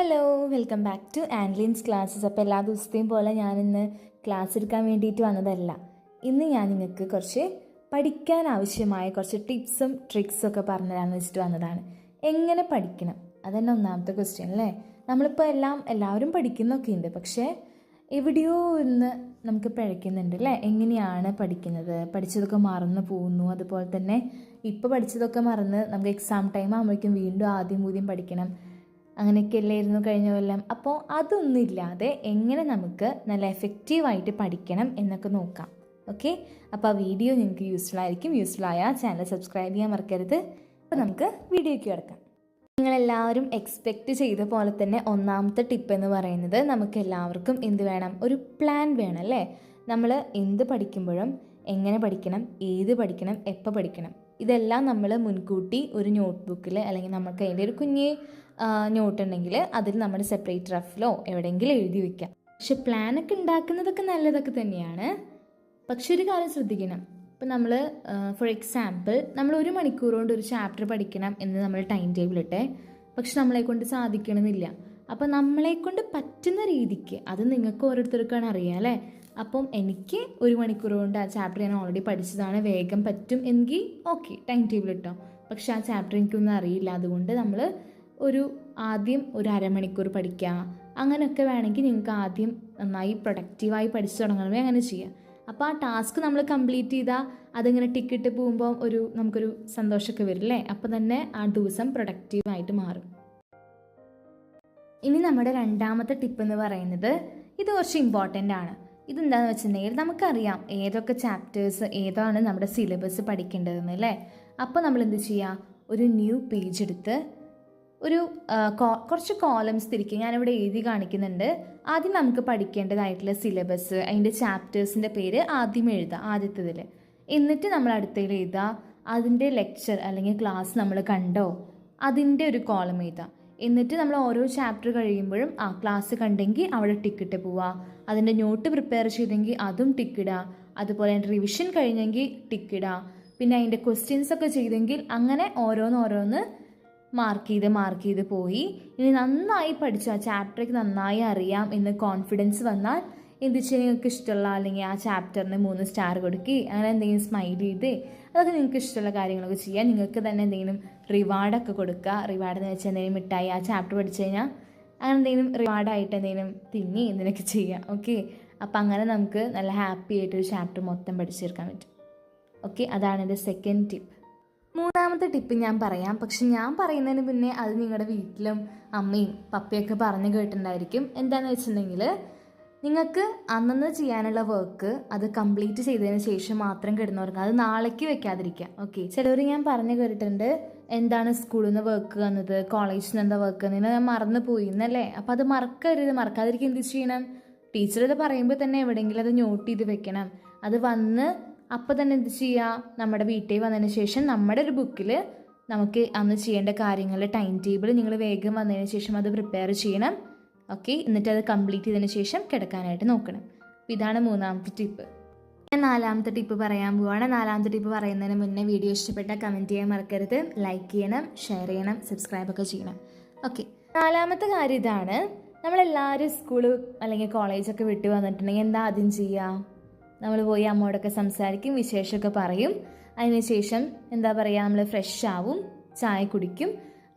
Hello, welcome back to ആൻലീൻസ് classes. അപ്പോൾ എല്ലാ ദിവസത്തെയും പോലെ ഞാനിന്ന് ക്ലാസ് എടുക്കാൻ വേണ്ടിയിട്ട് വന്നതല്ല. ഇന്ന് ഞാൻ നിങ്ങൾക്ക് കുറച്ച് പഠിക്കാൻ ആവശ്യമായ കുറച്ച് ടിപ്സും ട്രിക്സും ഒക്കെ പറഞ്ഞു തരാമെന്ന് വെച്ചിട്ട് വന്നതാണ്. എങ്ങനെ പഠിക്കണം, അതന്നെ ഒന്നാമത്തെ ക്വസ്റ്റ്യൻ അല്ലേ. നമ്മളിപ്പോൾ എല്ലാവരും പഠിക്കുന്നൊക്കെ ഉണ്ട്, പക്ഷേ എവിടെയോ ഇന്ന് നമുക്ക് പിഴയ്ക്കുന്നുണ്ട് അല്ലേ. എങ്ങനെയാണ് പഠിക്കുന്നത്, പഠിച്ചതൊക്കെ മറന്നു പോകുന്നു. അതുപോലെ തന്നെ ഇപ്പോൾ പഠിച്ചതൊക്കെ മറന്ന് നമുക്ക് എക്സാം ടൈം ആകുമ്പോഴേക്കും വീണ്ടും ആദ്യം പഠിക്കണം. അങ്ങനെയൊക്കെ അല്ലായിരുന്നു കഴിഞ്ഞ കൊല്ലം. അപ്പോൾ അതൊന്നുമില്ലാതെ എങ്ങനെ നമുക്ക് നല്ല എഫക്റ്റീവായിട്ട് പഠിക്കണം എന്നൊക്കെ നോക്കാം. ഓക്കെ, അപ്പോൾ ആ വീഡിയോ നിങ്ങൾക്ക് യൂസ്ഫുൾ ആയിരിക്കും. യൂസ്ഫുൾ ആയാൽ ചാനൽ സബ്സ്ക്രൈബ് ചെയ്യാൻ മറക്കരുത്. അപ്പോൾ നമുക്ക് വീഡിയോയ്ക്ക് കിടക്കാം. നിങ്ങളെല്ലാവരും എക്സ്പെക്റ്റ് ചെയ്ത പോലെ തന്നെ ഒന്നാമത്തെ ടിപ്പ് എന്ന് പറയുന്നത് നമുക്ക് എല്ലാവർക്കും എന്ത് വേണം, ഒരു പ്ലാൻ വേണം അല്ലേ. നമ്മൾ എന്ത് പഠിക്കുമ്പോഴും എങ്ങനെ പഠിക്കണം, ഏത് പഠിക്കണം, എപ്പോൾ പഠിക്കണം, ഇതെല്ലാം നമ്മൾ മുൻകൂട്ടി ഒരു നോട്ട് ബുക്കിൽ അല്ലെങ്കിൽ നമുക്ക് അതിൻ്റെ ഒരു കുഞ്ഞ് നോട്ട് ഉണ്ടെങ്കിൽ അതിൽ നമ്മൾ സെപ്പറേറ്റ് റഫിലോ എവിടെയെങ്കിലും എഴുതി വയ്ക്കാം. പക്ഷെ പ്ലാനൊക്കെ ഉണ്ടാക്കുന്നതൊക്കെ നല്ലതൊക്കെ തന്നെയാണ്. പക്ഷെ ഒരു കാര്യം ശ്രദ്ധിക്കണം. ഇപ്പം നമ്മൾ ഫോർ എക്സാമ്പിൾ നമ്മൾ 1 മണിക്കൂർ കൊണ്ട് ഒരു ചാപ്റ്റർ പഠിക്കണം എന്ന് നമ്മൾ ടൈം ടേബിൾ ഇട്ടേ, പക്ഷെ നമ്മളെക്കൊണ്ട് സാധിക്കണമെന്നില്ല. അപ്പം നമ്മളെക്കൊണ്ട് പറ്റുന്ന രീതിക്ക്, അത് നിങ്ങൾക്ക് ഓരോരുത്തർക്കാണ് അറിയാം അല്ലേ. അപ്പം എനിക്ക് 1 മണിക്കൂർ കൊണ്ട് ആ ചാപ്റ്റർ ഞാൻ ഓൾറെഡി പഠിച്ചതാണ്, വേഗം പറ്റും എങ്കിൽ ഓക്കെ ടൈം ടേബിൾ ഇട്ടോ. പക്ഷെ ആ ചാപ്റ്റർ എനിക്കൊന്നും അറിയില്ല, അതുകൊണ്ട് നമ്മൾ ആദ്യം ഒരു അരമണിക്കൂർ പഠിക്കുക. അങ്ങനെയൊക്കെ വേണമെങ്കിൽ നിങ്ങൾക്ക് ആദ്യം നന്നായി പ്രൊഡക്റ്റീവായി പഠിച്ചു തുടങ്ങണമെങ്കിൽ അങ്ങനെ ചെയ്യാം. അപ്പോൾ ആ ടാസ്ക് നമ്മൾ കംപ്ലീറ്റ് ചെയ്താൽ അതിങ്ങനെ ടിക്കിട്ട് പോകുമ്പോൾ നമുക്കൊരു സന്തോഷമൊക്കെ വരില്ലേ. അപ്പോൾ തന്നെ ആ ദിവസം പ്രൊഡക്റ്റീവായിട്ട് മാറും. ഇനി നമ്മുടെ രണ്ടാമത്തെ ടിപ്പ് എന്ന് പറയുന്നത് ഇത് കുറച്ച് ഇമ്പോർട്ടൻ്റ് ആണ്. ഇതെന്താണെന്ന് വെച്ചിട്ടുണ്ടെങ്കിൽ നമുക്കറിയാം ഏതൊക്കെ ചാപ്റ്റേഴ്സ് ഏതാണ് നമ്മുടെ സിലബസ് പഠിക്കേണ്ടതെന്ന് അല്ലേ. അപ്പോൾ നമ്മൾ എന്ത് ചെയ്യുക, ഒരു ന്യൂ പേജ് എടുത്ത് കുറച്ച് കോളംസ് തിരിക്കുക. ഞാനിവിടെ എഴുതി കാണിക്കുന്നുണ്ട്. ആദ്യം നമുക്ക് പഠിക്കേണ്ടതായിട്ടുള്ള സിലബസ്, അതിൻ്റെ ചാപ്റ്റേഴ്സിൻ്റെ പേര് ആദ്യം എഴുതുക ആദ്യത്തേതിൽ. എന്നിട്ട് നമ്മൾ അടുത്തതിൽ എഴുതുക അതിൻ്റെ ലെക്ചർ അല്ലെങ്കിൽ ക്ലാസ് നമ്മൾ കണ്ടോ അതിൻ്റെ ഒരു കോളം എഴുതുക. എന്നിട്ട് നമ്മൾ ഓരോ ചാപ്റ്റർ കഴിയുമ്പോഴും ക്ലാസ് കണ്ടെങ്കിൽ അവിടെ ടിക്കിട്ട് പോവുക. അതിൻ്റെ നോട്ട് പ്രിപ്പയർ ചെയ്തെങ്കിൽ അതും ടിക്കിടുക. അതുപോലെ റിവിഷൻ കഴിഞ്ഞെങ്കിൽ ടിക്കിടുക. പിന്നെ അതിൻ്റെ ക്വസ്റ്റ്യൻസ് ഒക്കെ ചെയ്തെങ്കിൽ അങ്ങനെ ഓരോന്ന് മാർക്ക് ചെയ്ത് പോയി. ഇനി നന്നായി പഠിച്ചു, ആ ചാപ്റ്റർക്ക് നന്നായി അറിയാം എന്ന് കോൺഫിഡൻസ് വന്നാൽ എന്ത് വെച്ചാൽ നിങ്ങൾക്ക് ഇഷ്ടമുള്ള അല്ലെങ്കിൽ ആ ചാപ്റ്ററിന് 3 സ്റ്റാർ കൊടുക്കുക, അങ്ങനെ എന്തെങ്കിലും സ്മൈൽ ചെയ്ത് അതൊക്കെ നിങ്ങൾക്ക് ഇഷ്ടമുള്ള കാര്യങ്ങളൊക്കെ ചെയ്യാം. നിങ്ങൾക്ക് തന്നെ എന്തെങ്കിലും റിവാർഡൊക്കെ കൊടുക്കുക. റിവാർഡ് എന്ന് വെച്ചാൽ എന്തെങ്കിലും മിഠായി, ആ ചാപ്റ്റർ പഠിച്ചു കഴിഞ്ഞാൽ അങ്ങനെ എന്തെങ്കിലും റിവാർഡായിട്ട് എന്തെങ്കിലും തിങ്ങി എന്തിനൊക്കെ ചെയ്യാം. ഓക്കെ, അപ്പം അങ്ങനെ നമുക്ക് നല്ല ഹാപ്പി ആയിട്ടൊരു ചാപ്റ്റർ മൊത്തം പഠിച്ചെടുക്കാൻ പറ്റും. ഓക്കെ, അതാണ് എൻ്റെ സെക്കൻഡ് ടിപ്പ്. മൂന്നാമത്തെ ടിപ്പ് ഞാൻ പറയാം, പക്ഷെ ഞാൻ പറയുന്നതിന് മുന്നേ അത് നിങ്ങളുടെ വീട്ടിലും അമ്മയും പപ്പയൊക്കെ പറഞ്ഞു കേട്ടിട്ടുണ്ടായിരിക്കും. എന്താണെന്ന് വെച്ചിട്ടുണ്ടെങ്കിൽ നിങ്ങൾക്ക് അന്നന്ന് ചെയ്യാനുള്ള വർക്ക് അത് കംപ്ലീറ്റ് ചെയ്തതിന് ശേഷം മാത്രം കിടന്നുറങ്ങുക, അത് നാളേക്ക് വെക്കാതിരിക്കുക. ഓക്കെ, ചിലവർ ഞാൻ പറഞ്ഞു കേട്ടിട്ടുണ്ട് എന്താണ് സ്കൂളിൽ നിന്ന് വർക്ക് വന്നത്, കോളേജിൽ നിന്ന് എന്താ വർക്ക് വന്നത്, ഞാൻ മറന്നു പോയി എന്നല്ലേ. അപ്പോൾ അത് മറക്കാതിരിക്കുക എന്ത് ചെയ്യണം, ടീച്ചർ ഇത് പറയുമ്പോൾ തന്നെ എവിടെയെങ്കിലും അത് നോട്ട് ചെയ്ത് വെക്കണം. അത് വന്ന് അപ്പോൾ തന്നെ എന്ത് ചെയ്യുക, നമ്മുടെ വീട്ടിൽ വന്നതിന് ശേഷം നമ്മുടെ ഒരു ബുക്കിൽ നമുക്ക് അന്ന് ചെയ്യേണ്ട കാര്യങ്ങൾ ടൈം ടേബിൾ നിങ്ങൾ വേഗം വന്നതിന് ശേഷം അത് പ്രിപ്പയർ ചെയ്യണം. ഓക്കെ, എന്നിട്ട് അത് കംപ്ലീറ്റ് ചെയ്തതിന് ശേഷം കിടക്കാനായിട്ട് നോക്കണം. അപ്പോൾ ഇതാണ് മൂന്നാമത്തെ ടിപ്പ്. ഞാൻ നാലാമത്തെ ടിപ്പ് പറയാൻ പോവാണ്. നാലാമത്തെ ടിപ്പ് പറയുന്നതിന് മുന്നേ വീഡിയോ ഇഷ്ടപ്പെട്ടാൽ കമൻറ്റ് ചെയ്യാൻ മറക്കരുത്, ലൈക്ക് ചെയ്യണം, ഷെയർ ചെയ്യണം, സബ്സ്ക്രൈബൊക്കെ ചെയ്യണം. ഓക്കെ, നാലാമത്തെ കാര്യം ഇതാണ്. നമ്മളെല്ലാവരും സ്കൂൾ അല്ലെങ്കിൽ കോളേജൊക്കെ വിട്ട് വന്നിട്ടുണ്ടെങ്കിൽ എന്താ ആദ്യം ചെയ്യുക, നമ്മൾ പോയി അമ്മയോടൊക്കെ സംസാരിക്കും, വിശേഷമൊക്കെ പറയും. അതിനുശേഷം എന്താ പറയുക, നമ്മൾ ഫ്രഷ് ആവും, ചായ കുടിക്കും.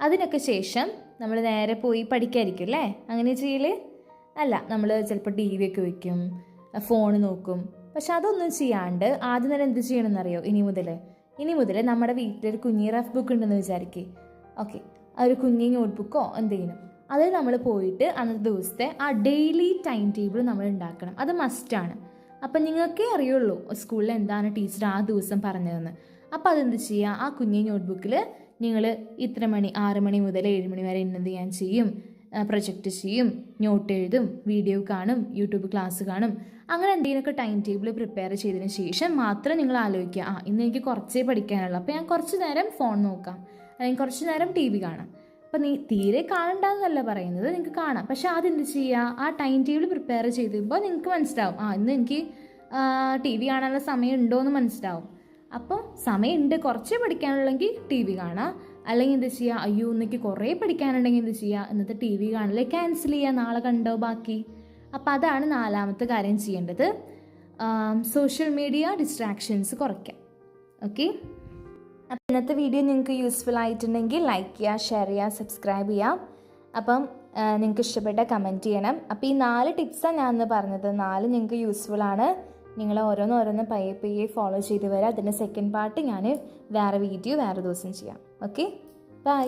അതിനൊക്കെ ശേഷം നമ്മൾ നേരെ പോയി പഠിക്കാതിരിക്കും അല്ലേ. അങ്ങനെ ചെയ്യൽ അല്ല, നമ്മൾ ചിലപ്പോൾ TV ഒക്കെ വയ്ക്കും, ഫോൺ നോക്കും. പക്ഷെ അതൊന്നും ചെയ്യാണ്ട് ആദ്യം തന്നെ എന്ത് ചെയ്യണമെന്നറിയോ, ഇനി മുതൽ നമ്മുടെ വീട്ടിലൊരു കുഞ്ഞി റഫ് ബുക്ക് ഉണ്ടെന്ന് വിചാരിക്കേ. ഓക്കെ, ആ ഒരു കുഞ്ഞി നോട്ട് ബുക്കോ എന്തെങ്കിലും അതിൽ നമ്മൾ പോയിട്ട് അന്നത്തെ ദിവസത്തെ ആ ഡെയിലി ടൈം ടേബിൾ നമ്മൾ ഉണ്ടാക്കണം. അത് മസ്റ്റാണ്. അപ്പം നിങ്ങൾക്കേ അറിയുള്ളൂ സ്കൂളിൽ എന്താണ് ടീച്ചർ ആ ദിവസം പറഞ്ഞതെന്ന്. അപ്പോൾ അതെന്ത് ചെയ്യുക, ആ കുഞ്ഞി നോട്ട്ബുക്കിൽ നിങ്ങൾ ഇത്ര മണി 6 മണി മുതൽ 7 മണി വരെ ഇന്നത് ഞാൻ ചെയ്യും, പ്രൊജക്റ്റ് ചെയ്യും, നോട്ട് എഴുതും, വീഡിയോ കാണും, യൂട്യൂബ് ക്ലാസ് കാണും. അങ്ങനെ എന്തെങ്കിലുമൊക്കെ ടൈം ടേബിൾ പ്രിപ്പയർ ചെയ്തതിന് ശേഷം മാത്രം നിങ്ങൾ ആലോചിക്കുക, ഇന്ന് എനിക്ക് കുറച്ചേ പഠിക്കാനുള്ളൂ, അപ്പോൾ ഞാൻ കുറച്ച് നേരം ഫോൺ നോക്കാം അല്ലെങ്കിൽ കുറച്ച് നേരം TV കാണാം. അപ്പം നീ തീരെ കാണണ്ടെന്നല്ല പറയുന്നത്, നിങ്ങൾക്ക് കാണാം. പക്ഷെ ആദ്യം എന്ത് ചെയ്യുക, ആ ടൈം ടേബിൾ പ്രിപ്പയർ ചെയ്തുമ്പോൾ നിങ്ങൾക്ക് മനസ്സിലാവും ഇന്ന് എനിക്ക് TV കാണാനുള്ള സമയം ഉണ്ടോ എന്ന് മനസ്സിലാവും. അപ്പോൾ സമയമുണ്ട്, കുറച്ചേ പഠിക്കാനുള്ളെങ്കിൽ TV കാണാം. അല്ലെങ്കിൽ എന്ത് ചെയ്യുക, അയ്യോ ഇന്നേക്ക് കുറേ പഠിക്കാനുണ്ടെങ്കിൽ എന്ത് ചെയ്യുക, ഇന്നത്തെ ടി വി കാണല് ക്യാൻസൽ ചെയ്യുക, നാളെ കണ്ടോ ബാക്കി. അപ്പോൾ അതാണ് 4ാമത്തെ കാര്യം ചെയ്യേണ്ടത്. സോഷ്യൽ മീഡിയ ഡിസ്ട്രാക്ഷൻസ് കുറയ്ക്കാം. ഓക്കെ, അപ്പം ഇന്നത്തെ വീഡിയോ നിങ്ങൾക്ക് യൂസ്ഫുൾ ആയിട്ടുണ്ടെങ്കിൽ ലൈക്ക് ചെയ്യുക, ഷെയർ ചെയ്യുക, സബ്സ്ക്രൈബ് ചെയ്യാം. അപ്പം നിങ്ങൾക്ക് ഇഷ്ടപ്പെട്ട കമൻറ്റ് ചെയ്യണം. അപ്പോൾ ഈ 4 ടിപ്സാണ് ഞാൻ ഇന്ന് പറഞ്ഞത്. 4 നിങ്ങൾക്ക് യൂസ്ഫുൾ ആണ്. നിങ്ങൾ ഓരോന്ന് പയ്യെ ഫോളോ ചെയ്ത് വരാം. അതിൻ്റെ സെക്കൻഡ് പാർട്ട് ഞാൻ വേറെ വീഡിയോ വേറെ ദിവസം ചെയ്യാം. Okay, by.